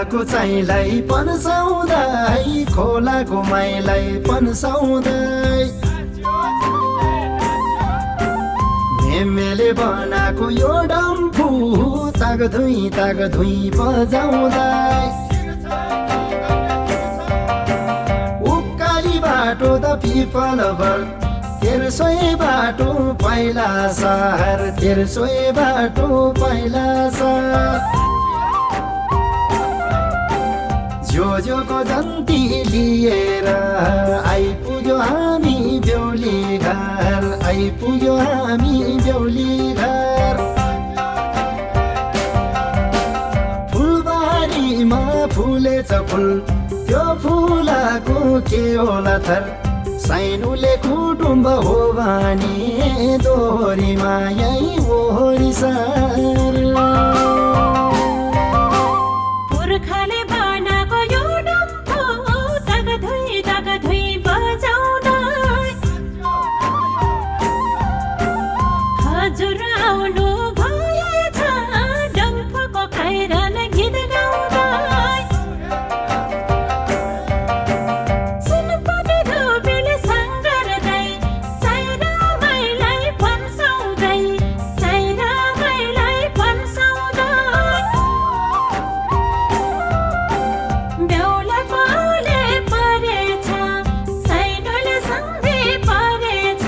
बानाको चाहिँलाई पन्साउँदै खोलाको माइलाई पन्साउँदै मेमेले बनाएको यो डम्फु तागधुई बजाउँदै उकाली बाटो त पिपलभर तेर्सोय बाटो पहिला सहर तेर्सोय बाटो पहिला सहर जोजोको जन्ती लिएर आइपुग्यो हामी बेहुली घर आइपुग्यो हामी बेहुली घर फुलबारीमा फुलेछ फुल त्यो फुलाको के होला थर साइनुले कुटुम्ब हो भने दोहोरी मायै ओहोरी सर पुर्खाले बनाएको यो डम्फु तागधुई बजाउँदै हजुर आउनु भएछ डम्फुको खैरन गीत गाउँदै सुनपति धोबीले सङ्गर्दै चाइरामाईलाई फन्साउँदै बेहुला पाले परेछ साइनोले सँगै परेछ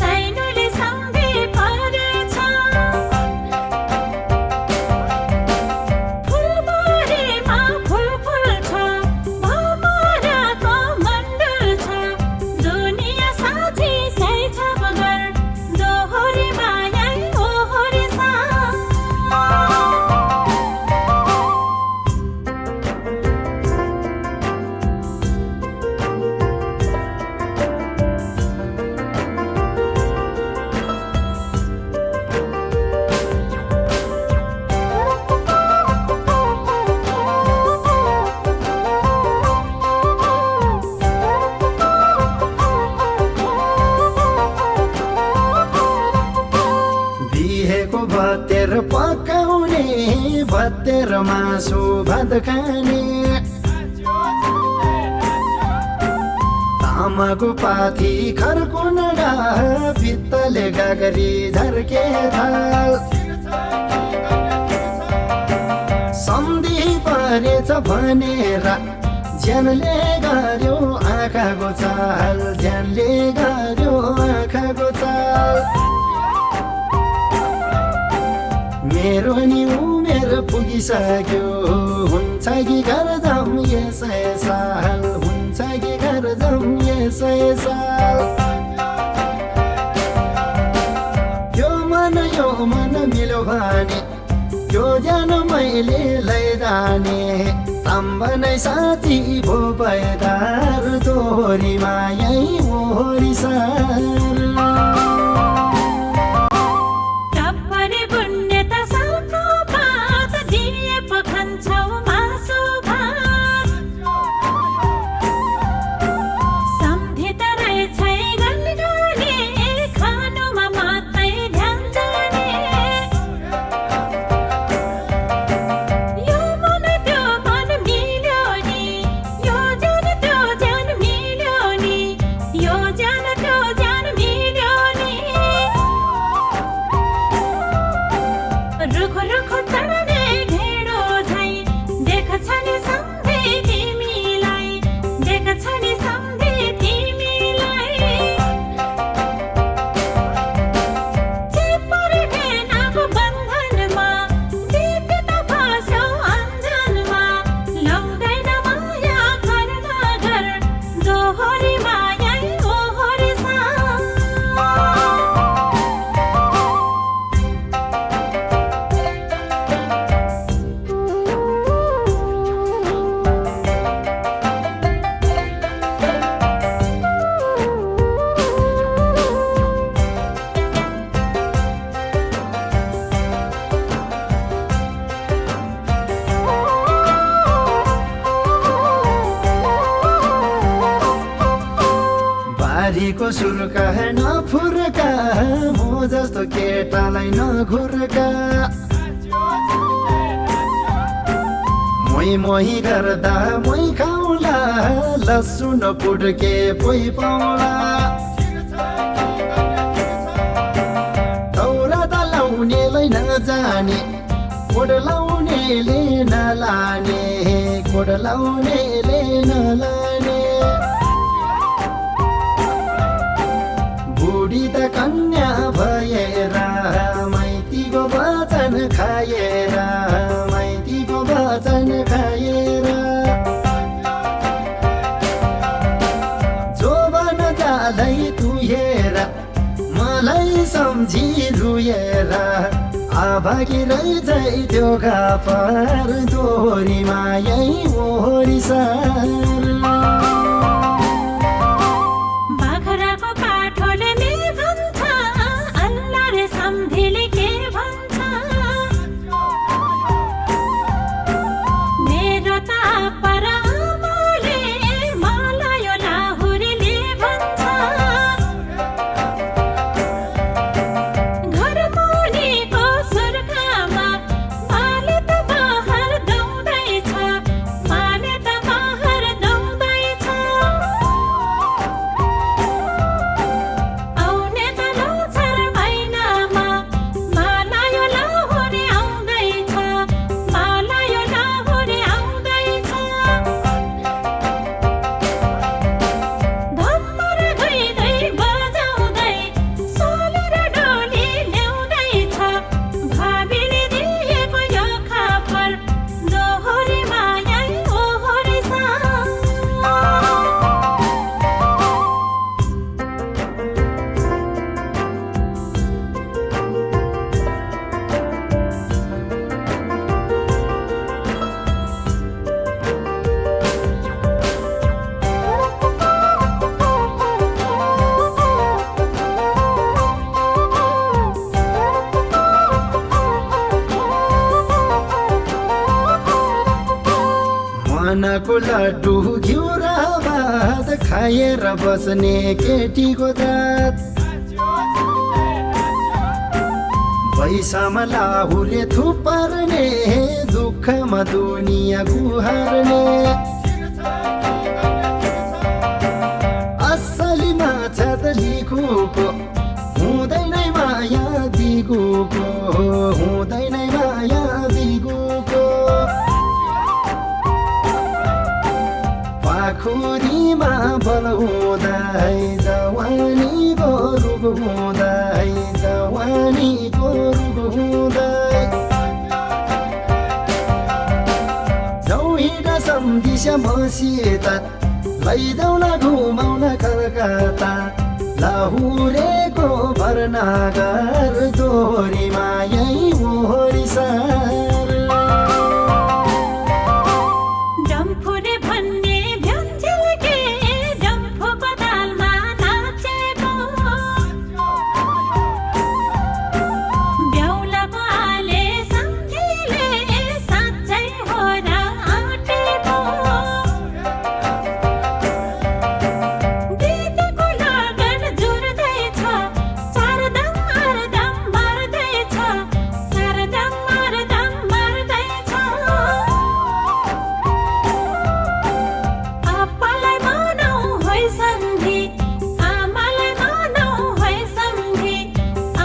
साइनोले सँगै परेछ फुलबारीमा फुल छ भमराको मण्डल छ दुनिया साथी सै छ बगर दोहोरी मायै ओहोरी सा बिहेको भतेर पकाउने भतेर मासु भात खाने तामाको पाथी खरकुनडा पित्तले गागरी झर्के थाल सम्धि परेछ भनेर ज्यानले गर्यो आँखाको चाल ज्यानले गर्यो आँखाको चाल मेरो नि उमेर पुगिसक्यो हुन्छ कि घर जाऊँ यसै साल हुन्छ कि घर जाऊँ यसै साल यो मन मिल्यो भने यो ज्यान मैले लैजाने ताम्बनै साथी भो भएदार दोहोरी मायै ओहोरी सर टप्परे बुन्ने त सालको भात दिए पो खान्छौ मासु भात सम्धि त रहेछै गनगने खानुमा मात्रै ध्यान जाने यो मन त्यो मन मिल्यो नि यो ज्यान त्यो ज्यान मिल्यो नि यो ज्यान त्यो ज्यान मिल्यो नि रुखो रुखो चढ्ने ढेँडो झैँ देख्छ नि सँगै तिमीलाई देख्छ नि सँगै तिमीलाई चेपरे भेनाको बन्धनमा दिपी त फस्यौ अञ्जनमा लाउँदैन माया घर नगर दोहोरी मायै ओहोरी सा बारीको सुर्का नफुर्का म जस्तो केटालाई नघुर्का मै मोही गर्दा मोही खाउला लसुन पुड्के पोइ पाउला दौरा त लाउनेलाई नजाने कोड लाउनेले नलाने कोड लाउनेले नलाने बुढी त कन्या भएर माइतीको वचन खाएर माइतीको वचन खाएर जोबन जालै तुहेर मलाई सम्झी रुएर आभागी रहेछ त्यो खापर दोहोरी मायै ओहोरी सार बाख्राको काठोले मे भन्छ अल्लाह रे सम्धिले के भन्छ मेरो त परामले मलाई यो लाहुरीले भन्छ घर मुनिको सुर्खामा माले त बाहर दौड्दैछ माले त बाहर दौड्दैछ आउने त लोछर महिनामा माला यो लाहुरी आउँदैछ माला यो लाहुरी आउँदैछ धम्मर धुइ धुइ बजाउँदै सोलेर डोली ल्याउँदैछ भाबीले दिएको यो खापर दोहोरी मायै ओहोरी सार मनको लड्डु घिउ र भात खाएर बस्ने केटीको जात पैसामा लाहुरे थुपार्ने दुःखमा दुनियाँ गुहार्ने असली माछा त लिखुको हुँदैन माया दिगुको हुँदैन माया दिगुको पाखुरीमा बल हुँदै जवानीको रुख हुँदै जवानीको रुख हुँदै जौहिना सम्धिस मसित लैजाउला घुमाउन कलकत्ता लाहुरेको भरनागर दोहोरी मायै ओहोरी सार डम्फुरे भन्ने भ्यान्जेलके डम्फुको तालमा नाचेको बेहुलाको आले सम्झिले साँच्चै हो र आँटेको दिदीको लगन जुर्दैछ चारदाम आरदाम मर्दैछ चारदाम आरदाम मर्दैछ आप्पालाई मानौ है सम्धी आमालाई मानौ है सम्धी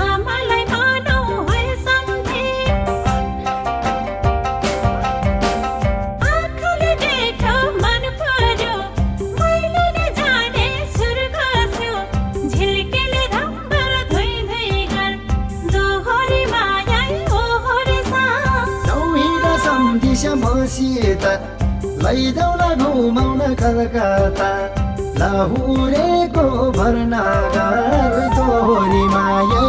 आमालाई मानौ है सम्धी आँखाले देख्यो मन पर्यो मैले नै जाने सुर खस्यो झिल्केले धम्बर धुइ धुइ घर दोहोरी मायै ओहोरी सार जौहिना सम्धिस मसित लैजाउला घुमाउन कलकत्ता लाहुरेको भरनागर दोहोरी मायै